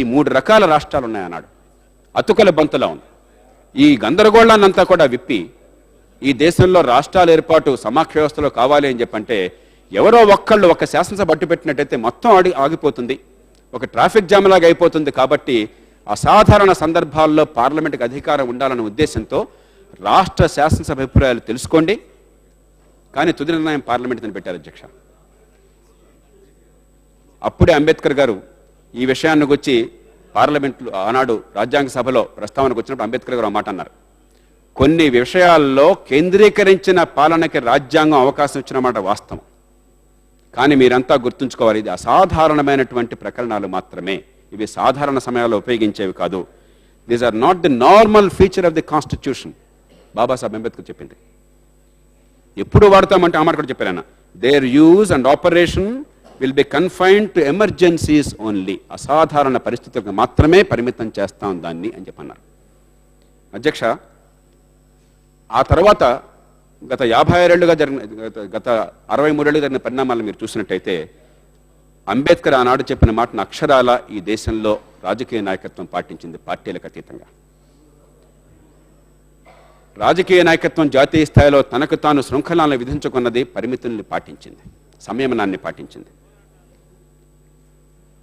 ఈ 3 రకాల రాష్ట్రాలు ఉన్నాయన్నాడు. అతుకల బంతులా ఉంది. ఈ గందరగోళాన్నంతా కూడా విప్పి ఈ దేశంలో రాష్ట్రాల ఏర్పాటు సమాఖ్య వ్యవస్థలో కావాలి అని చెప్పంటే ఎవరో ఒక్కళ్ళు ఒక శాసనసభ అడ్డు పెట్టినట్టయితే మొత్తం ఆగిపోతుంది, ఒక ట్రాఫిక్ జామ్ లాగా అయిపోతుంది. కాబట్టి అసాధారణ సందర్భాల్లో పార్లమెంటుకి అధికారం ఉండాలనే ఉద్దేశంతో రాష్ట్ర శాసనసభ అభిప్రాయాలు తెలుసుకోండి, కానీ తుది నిర్ణయం పార్లమెంట్ అని పెట్టారు అధ్యక్ష. అప్పుడే అంబేద్కర్ గారు ఈ విషయాన్ని గురించి పార్లమెంట్లో ఆనాడు రాజ్యాంగ సభలో ప్రస్తావనకు వచ్చినప్పుడు అంబేద్కర్ గారు మాట అన్నారు, కొన్ని విషయాల్లో కేంద్రీకరించిన పాలనకి రాజ్యాంగం అవకాశం ఇచ్చిన మాట వాస్తవం, కానీ మీరంతా గుర్తుంచుకోవాలి ఇది అసాధారణమైనటువంటి ప్రకరణాలు మాత్రమే, ఇవి సాధారణ సమయాల్లో ఉపయోగించేవి కాదు. These are not the normal feature of the constitution. Babasaheb Ambedkar చెప్పింది. ఎప్పుడు వాడతామంటే ఆ మాట కూడా చెప్పారు ఆయన, their use and operation will be confined to emergencies only. అసాధారణ పరిస్థితులకు మాత్రమే పరిమితం చేస్తాం దాన్ని అని చెప్పన్నారు అధ్యక్ష. ఆ తర్వాత గత 56 ఏళ్లుగా గత 63 ఏళ్ళుగా జరిగిన పరిణామాలను మీరు చూసినట్టయితే అంబేద్కర్ ఆనాడు చెప్పిన మాటను అక్షరాల ఈ దేశంలో రాజకీయ నాయకత్వం పాటించింది. పార్టీలకు అతీతంగా రాజకీయ నాయకత్వం జాతీయ స్థాయిలో తనకు తాను శృంఖలాలను విధించుకున్నది, పరిమితుల్ని పాటించింది, సంయమనాన్ని పాటించింది.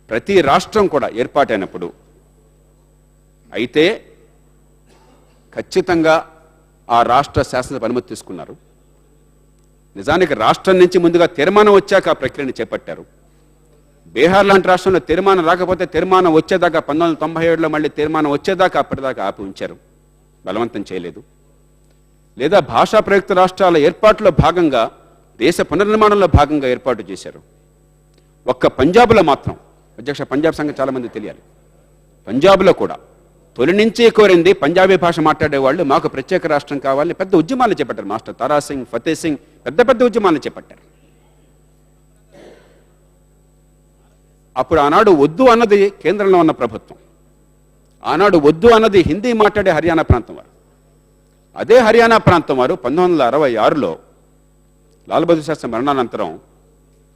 ప్రతి రాష్ట్రం కూడా ఏర్పాటైనప్పుడు అయితే ఖచ్చితంగా ఆ రాష్ట్ర శాసనసభ అనుమతి తీసుకున్నారు. నిజానికి రాష్ట్రం నుంచి ముందుగా తీర్మానం వచ్చాక ఆ ప్రక్రియను చేపట్టారు. బీహార్ లాంటి రాష్ట్రంలో తీర్మానం రాకపోతే తీర్మానం వచ్చేదాకా 1997లో మళ్ళీ తీర్మానం వచ్చేదాకా అప్పటిదాకా ఆపి ఉంచారు, బలవంతం చేయలేదు. లేదా భాషా ప్రయుక్త రాష్ట్రాల ఏర్పాటులో భాగంగా దేశ పునర్నిర్మాణంలో భాగంగా ఏర్పాటు చేశారు. ఒక్క పంజాబ్లో మాత్రం అధ్యక్ష, పంజాబ్ సంగతి చాలా మంది తెలియాలి, పంజాబ్లో కూడా తొలి నుంచే కోరింది పంజాబీ భాష మాట్లాడేవాళ్ళు మాకు ప్రత్యేక రాష్ట్రం కావాలని పెద్ద ఉద్యమాలు చేపట్టారు. మాస్టర్ తారా సింగ్, ఫతే సింగ్ పెద్ద పెద్ద ఉద్యమాలు చేపట్టారు. అప్పుడు ఆనాడు వద్దు అన్నది కేంద్రంలో ఉన్న ప్రభుత్వం, ఆనాడు వద్దు అన్నది హిందీ మాట్లాడే హర్యానా ప్రాంతం వారు. అదే హర్యానా ప్రాంతం వారు 1966లో లాల్ బహదూర్ శాస్త్రి మరణానంతరం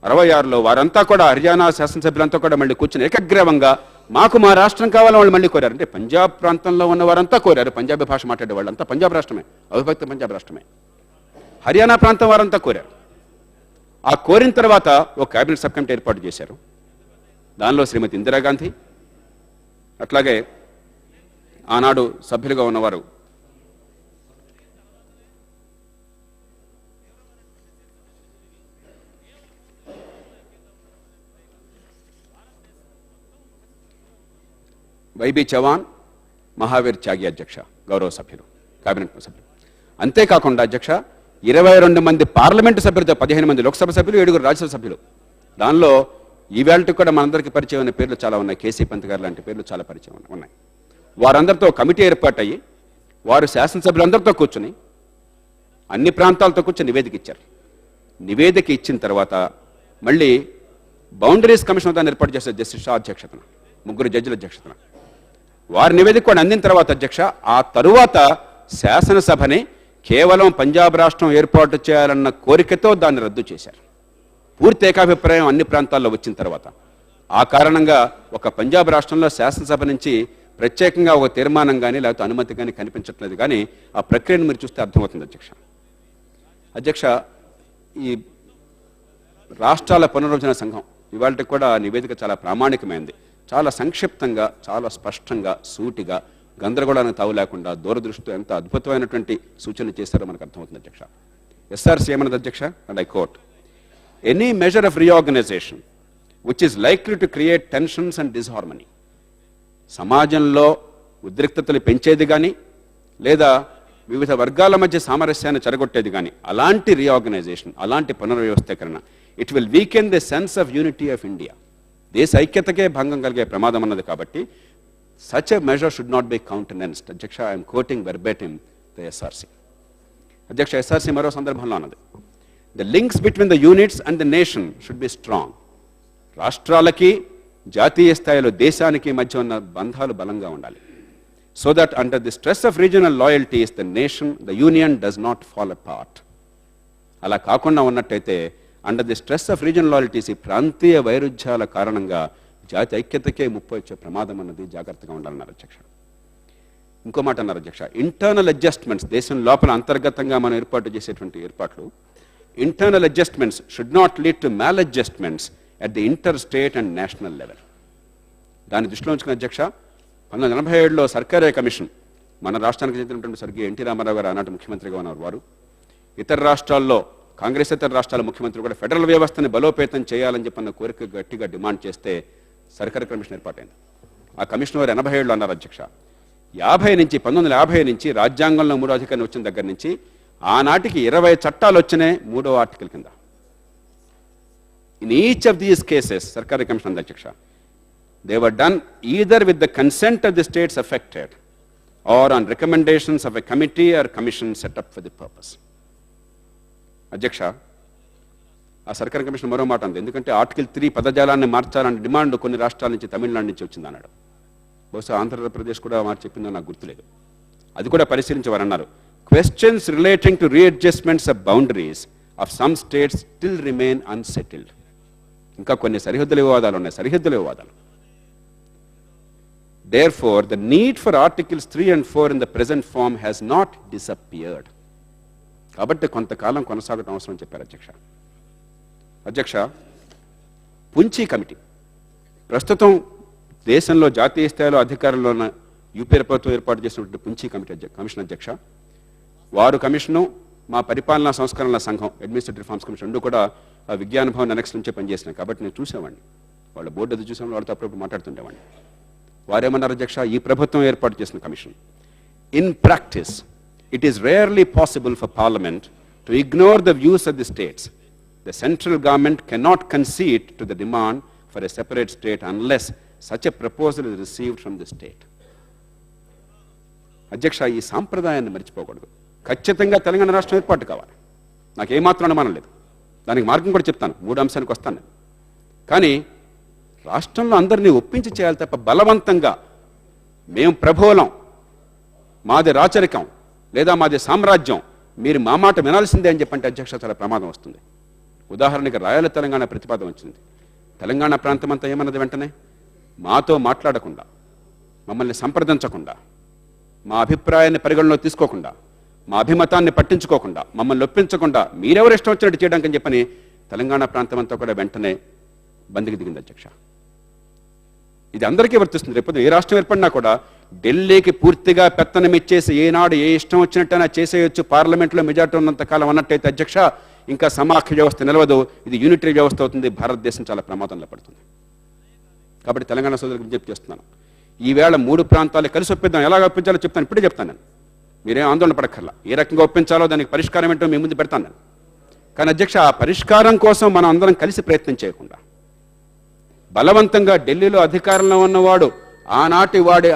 66లో వారంతా కూడా హర్యానా శాసనసభ్యులంతా కూడా మళ్ళీ కూర్చుని ఏకగ్రీవంగా మాకు మా రాష్ట్రం కావాలని వాళ్ళు మళ్ళీ కోరారు. అంటే పంజాబ్ ప్రాంతంలో ఉన్న వారంతా కోరారు, పంజాబీ భాష మాట్లాడే వాళ్ళంతా పంజాబ్ రాష్ట్రమే, అవిభక్త పంజాబ్ రాష్ట్రమే. హర్యానా ప్రాంతం వారంతా కోరారు. ఆ కోరిన తర్వాత ఒక కేబినెట్ సబ్ కమిటీ ఏర్పాటు చేశారు. దానిలో శ్రీమతి ఇందిరాగాంధీ, అట్లాగే ఆనాడు సభ్యులుగా ఉన్నవారు వైబి చవాన్, మహావీర్ త్యాగి అధ్యక్ష, గౌరవ సభ్యులు, కేబినెట్ సభ్యులు. అంతేకాకుండా అధ్యక్ష 22 మంది పార్లమెంటు సభ్యులతో 15 మంది లోక్సభ సభ్యులు, 7 రాజ్యసభ సభ్యులు. దానిలో ఈవేళకి కూడా మనందరికీ పరిచయం అయిన పేర్లు చాలా ఉన్నాయి. కేసీ పంత్ గారు లాంటి పేర్లు చాలా పరిచయం ఉన్నాయి. వారందరితో కమిటీ ఏర్పాటయ్యి వారు శాసనసభ్యులందరితో కూర్చుని అన్ని ప్రాంతాలతో కూర్చొని నివేదిక ఇచ్చారు. నివేదిక ఇచ్చిన తర్వాత మళ్ళీ బౌండరీస్ కమిషన్ దాన్ని ఏర్పాటు చేశారు జస్టిస్ షా అధ్యక్షతన, 3 జడ్జిల అధ్యక్షతన. వారి నివేదిక కూడా అందిన తర్వాత అధ్యక్ష ఆ తరువాత శాసనసభని కేవలం పంజాబ్ రాష్ట్రం ఏర్పాటు చేయాలన్న కోరికతో దాన్ని రద్దు చేశారు. పూర్తి ఏకాభిప్రాయం అన్ని ప్రాంతాల్లో వచ్చిన తర్వాత ఆ కారణంగా ఒక పంజాబ్ రాష్ట్రంలో శాసనసభ నుంచి ప్రత్యేకంగా ఒక తీర్మానం కానీ లేకపోతే అనుమతి కానీ కనిపించట్లేదు. కానీ ఆ ప్రక్రియను మీరు చూస్తే అర్థమవుతుంది అధ్యక్ష. ఈ రాష్ట్రాల పునర్విభజన సంఘం ఇవాళకి కూడా నివేదిక చాలా ప్రామాణికమైంది. చాలా సంక్షిప్తంగా, చాలా స్పష్టంగా, సూటిగా, గందరగోళానికి తావు లేకుండా దూరదృష్టితో ఎంత అద్భుతమైనటువంటి సూచనలు చేశారో మనకు అర్థమవుతుంది అధ్యక్ష. ఎస్ఆర్సీ ఏమన్నది అధ్యక్ష, and I quote, any measure of reorganisation which is likely to create tensions and disharmony, సమాజంలో ఉద్రిక్తతలు పెంచేది కానీ లేదా వివిధ వర్గాల మధ్య సామరస్యాన్ని చెడగొట్టేది కానీ అలాంటి రీఆర్గనైజేషన్, అలాంటి పునర్వ్యవస్థీకరణ, it will weaken the sense of unity of India, దేశ ఐక్యతకే భంగం కలిగే ప్రమాదం అన్నది. కాబట్టి such a measure should not be countenanced. అధ్యక్ష, I'm quoting verbatim the SRC. అధ్యక్ష, ఎస్ఆర్సీ మరో సందర్భంలో అన్నది, the links between the units and the nation should be strong. రాష్ట్రాలకి జాతీయ స్థాయిలో దేశానికి మధ్య ఉన్న బంధాలు బలంగా ఉండాలి. So that under the stress of regional loyalties the nation, the union does not fall apart. అలా కాకుండా ఉన్నట్టయితే under the stress of regional loyalties, ఈ ప్రాంతీయ వైరుధ్యాల కారణంగా జాతి ఐక్యతకే ముప్పు వచ్చే ప్రమాదం అన్నది జాగ్రత్తగా ఉండాలన్నారు అధ్యక్ష. ఇంకో మాట అన్నారు అధ్యక్ష, ఇంటర్నల్ అడ్జస్ట్మెంట్స్, దేశం లోపల అంతర్గతంగా మనం ఏర్పాటు చేసేటువంటి ఏర్పాట్లు, internal adjustments should not lead to మ్యాల్ adjustments at the inter state and national level. దాన్ని దృష్టిలో ఉంచుకున్న అధ్యక్ష, 1987లో సర్కారీ కమిషన్, మన రాష్ట్రానికి చెందినటువంటి స్వర్గీయ ఎన్టీ రామారావు గారు ఆనాటి ముఖ్యమంత్రిగా ఉన్నారు వారు, ఇతర రాష్ట్రాల్లో కాంగ్రెస్ ఇతర రాష్ట్రాల ముఖ్యమంత్రి కూడా ఫెడరల్ వ్యవస్థని బలోపేతం చేయాలని చెప్పన్న కోరిక గట్టిగా డిమాండ్ చేస్తే సర్కారీ కమిషన్ ఏర్పాటైంది. ఆ కమిషన్ వారు 87లో అన్నారు అధ్యక్ష, 1950 నుంచి రాజ్యాంగంలో 3వ అధికారం వచ్చిన దగ్గర నుంచి ఆనాటికి 20 చట్టాలు వచ్చినాయి 3వ ఆర్టికల్ కింద. In each of these cases సర్కారీ కమిషన్ అంది అధ్యక్ష, they were done either with the consent of the states affected or on recommendations of a committee or commission set up for the purpose. అధ్యక్ష, ఆ సర్కారీ commission మరో మాట అంది, ఎందుకంటే ఆర్టికల్ 3 పదజాలాన్ని మార్చాలనే డిమాండ్ కొన్ని రాష్ట్రాల నుంచి, తమిళనాడు నుంచి వచ్చింది అన్నాడు. బహుశా ఆంధ్రప్రదేశ్ కూడా మార్చి చెప్పిందో నాకు గుర్తులేదు. అది కూడా పరిశీలించి వారు అన్నారు, questions relating to readjustments of boundaries of some states still remain unsettled. ఇంకా కొన్ని సరిహద్దుల వివాదాలు ఉన్నాయి, సరిహద్దుల వివాదాలు. Therefore, the need for Articles 3 and 4 in the present form has not disappeared. కాబట్టి కొంతకాలం కొనసాగటం అవసరం చెప్పారు అధ్యక్ష. అధ్యక్ష, పుంచి కమిటీ ప్రస్తుతం దేశంలో జాతీయ స్థాయిలో అధికారంలో ఉన్న యూపీ ప్రభుత్వం ఏర్పాటు చేసినటువంటి పుంచి కమిషన్ అధ్యక్ష, వారు కమిషను, మా పరిపాలనా సంస్కరణల సంఘం అడ్మినిస్ట్రేటివ్ రిఫార్మ్స్ కమిషన్ రెండు కూడా విజ్ఞాన భవన్ అనెక్స్ నుంచే పనిచేసినాయి. కాబట్టి నేను చూసేవాడిని, వాళ్ళ బోర్డు అది చూసాము, వాళ్ళతో అప్పుడప్పుడు మాట్లాడుతుండేవాడిని. వారేమన్నారు అధ్యక్ష, ఈ ప్రభుత్వం ఏర్పాటు చేసిన commission, in practice it is rarely possible for parliament to ignore the views of the states. The central government cannot కన్సీడ్ to the demand for a separate state unless such a proposal is received from the state. అధ్యక్ష, ఈ సాంప్రదాయాన్ని మర్చిపోకూడదు. ఖచ్చితంగా తెలంగాణ రాష్ట్రం ఏర్పాటు కావాలి, నాకు ఏమాత్రం అనుమానం లేదు. దానికి మార్గం కూడా చెప్తాను, 3 అంశానికి వస్తాను నేను. కానీ రాష్ట్రంలో అందరినీ ఒప్పించి చేయాలి తప్ప బలవంతంగా మేము ప్రభువులం, మాది రాచరికం లేదా మాది సామ్రాజ్యం, మీరు మా మాట వినాల్సిందే అని చెప్పంటే అధ్యక్ష చాలా ప్రమాదం వస్తుంది. ఉదాహరణకి రాయల తెలంగాణ ప్రతిపాదన వచ్చింది. తెలంగాణ ప్రాంతం అంతా ఏమన్నది వెంటనే, మాతో మాట్లాడకుండా, మమ్మల్ని సంప్రదించకుండా, మా అభిప్రాయాన్ని పరిగణలో తీసుకోకుండా, మా అభిమతాన్ని పట్టించుకోకుండా, మమ్మల్ని ఒప్పించకుండా మీరెవరు ఇష్టం వచ్చినట్టు చేయడానికి అని చెప్పని తెలంగాణ ప్రాంతం అంతా కూడా వెంటనే బంద్కి దిగింది అధ్యక్ష. ఇది అందరికీ వర్తిస్తుంది. రేపు ఏ రాష్ట్రం ఏర్పడినా కూడా ఢిల్లీకి పూర్తిగా పెత్తనం ఇచ్చేసి ఏనాడు ఏ ఇష్టం వచ్చినట్టైనా చేసేయచ్చు, పార్లమెంట్లో మెజార్టీ ఉన్నంత కాలం అన్నట్టయితే అధ్యక్ష ఇంకా సమాఖ్య వ్యవస్థ నిలవదు, ఇది యూనిటరీ వ్యవస్థ అవుతుంది, భారతదేశం చాలా ప్రమాదంలో పడుతుంది. కాబట్టి తెలంగాణ సోదరులకు విజ్ఞప్తి చేస్తున్నాను, ఈవేళ 3 ప్రాంతాలు కలిసి ఒప్పిద్దాం. ఎలాగ ఒప్పించాలో చెప్తాను, ఇప్పుడే చెప్తాను నేను, మీరేం ఆందోళన పడక్కర్లా. ఏ రకంగా ఒప్పించాలో దానికి పరిష్కారం ఏంటో మీ ముందు పెడతాను నేను. కానీ అధ్యక్ష, ఆ పరిష్కారం కోసం మనం అందరం కలిసి ప్రయత్నం చేయకుండా బలవంతంగా ఢిల్లీలో అధికారంలో ఉన్నవాడు ఆనాటి వాడి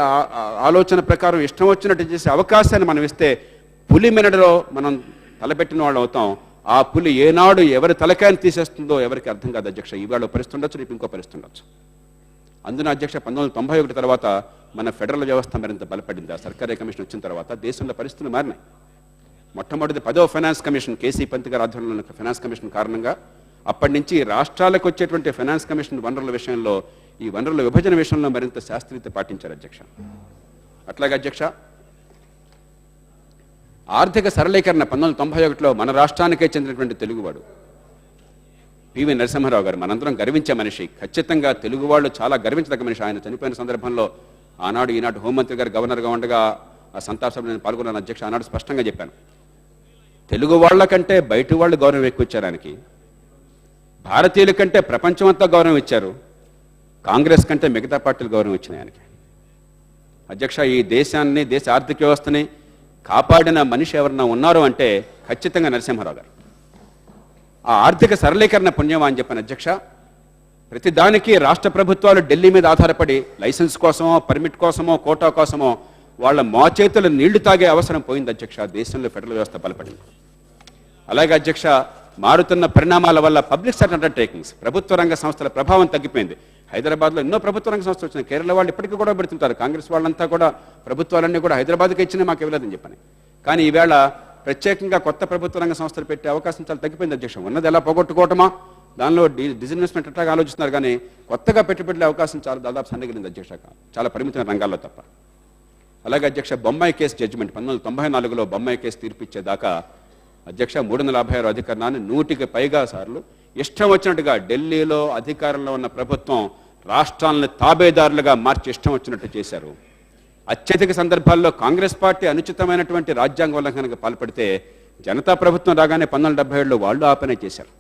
ఆలోచన ప్రకారం ఇష్టం వచ్చినట్టు చేసే అవకాశాన్ని మనం ఇస్తే పులి మెనడలో మనం తలపెట్టిన వాళ్ళు అవుతాం. ఆ పులి ఏనాడు ఎవరి తలకాయని తీసేస్తుందో ఎవరికి అర్థం కాదు అధ్యక్ష. ఈవేళ పరిస్తుండొచ్చు, రేపు ఇంకో పరిస్తుండొచ్చు. అందున అధ్యక్ష 1991 తర్వాత మన ఫెడరల్ వ్యవస్థ మరింత బలపడింది. ఆ సర్కారీ కమిషన్ వచ్చిన తర్వాత దేశంలో పరిస్థితులు మారినాయి. మొట్టమొదటి 10వ ఫైనాన్స్ కమిషన్, కేసీ పంత్ గారి ఆధ్వర్యంలో ఫైనాన్స్ కమిషన్ కారణంగా అప్పటి నుంచి రాష్ట్రాలకు వచ్చేటువంటి ఫైనాన్స్ కమిషన్ వనరుల విషయంలో, ఈ వనరుల విభజన విషయంలో మరింత శాస్త్రీయత పాటించారు అధ్యక్ష. అట్లాగే అధ్యక్ష, ఆర్థిక సరళీకరణ 1991లో మన రాష్ట్రానికే చెందినటువంటి తెలుగువాడు పివి నరసింహారావు గారు, మనందరం గర్వించే మనిషి. ఖచ్చితంగా తెలుగు వాళ్ళు చాలా గర్వించదగ్గ మనిషి. ఆయన చనిపోయిన సందర్భంలో ఆనాడు ఈనాడు హోంమంత్రి గారు గవర్నర్గా ఉండగా ఆ సంతాప సభలో నేను పాల్గొన్నాను అధ్యక్ష. ఆనాడు స్పష్టంగా చెప్పాను, తెలుగు వాళ్ళ కంటే బయట వాళ్ళు గౌరవం ఎక్కువ ఇచ్చారు ఆయనకి, భారతీయుల కంటే ప్రపంచం అంతా గౌరవం ఇచ్చారు, కాంగ్రెస్ కంటే మిగతా పార్టీలు గౌరవం ఇచ్చినాయి ఆయనకి. అధ్యక్ష, ఈ దేశాన్ని, దేశ ఆర్థిక వ్యవస్థని కాపాడిన మనిషి ఎవరన్నా ఉన్నారు అంటే ఖచ్చితంగా నరసింహారావు గారు. ఆ ఆర్థిక సరళీకరణ పుణ్యమా అని చెప్పిన అధ్యక్ష, ప్రతిదానికి రాష్ట్ర ప్రభుత్వాలు ఢిల్లీ మీద ఆధారపడి లైసెన్స్ కోసమో, పర్మిట్ కోసమో, కోటా కోసమో వాళ్ళ మోచేతులు నీళ్లు తాగే అవసరం పోయింది అధ్యక్ష. దేశంలో ఫెడరల్ వ్యవస్థ బలపడింది. అలాగే అధ్యక్ష, మారుతున్న పరిణామాల వల్ల పబ్లిక్ సెక్టర్ అండర్టేకింగ్స్, ప్రభుత్వ రంగ సంస్థల ప్రభావం తగ్గిపోయింది. హైదరాబాద్లో ఎన్నో ప్రభుత్వ రంగ సంస్థలు వచ్చినాయి. కేరళ వాళ్ళు ఇప్పటికీ కూడా పెడుతుంటారు, కాంగ్రెస్ వాళ్ళంతా కూడా ప్రభుత్వాలన్నీ కూడా హైదరాబాద్కి ఇచ్చినా మాకు ఇవ్వలేదని చెప్పని. కానీ ఈవేళ ప్రత్యేకంగా కొత్త ప్రభుత్వ రంగ సంస్థలు పెట్టే అవకాశం చాలా తగ్గిపోయింది అధ్యక్ష. ఉన్నది ఎలా పోగొట్టుకోవటమా, దానిలో డిజిన్వెస్ట్మెంట్ అట్లాగా ఆలోచిస్తున్నారు, కానీ కొత్తగా పెట్టుబడుల అవకాశం చాలా దాదాపు సన్నగిలింది అధ్యక్ష, చాలా పరిమితమైన రంగాల్లో తప్ప. అలాగే అధ్యక్ష, బొమ్మాయి కేసు జడ్జిమెంట్ 1994లో బొమ్మాయి కేసు తీర్పిచ్చేదాకా అధ్యక్ష 356 అధికరణాన్ని 100కి పైగా సార్లు ఇష్టం వచ్చినట్టుగా ఢిల్లీలో అధికారంలో ఉన్న ప్రభుత్వం రాష్ట్రాలను తాబేదారులుగా మార్చి ఇష్టం వచ్చినట్టు చేశారు. అత్యధిక సందర్భాల్లో కాంగ్రెస్ పార్టీ అనుచితమైనటువంటి రాజ్యాంగ ఉల్లంఘనకు పాల్పడితే జనతా ప్రభుత్వం రాగానే 1977లో వాళ్ళు ఆపనే చేశారు.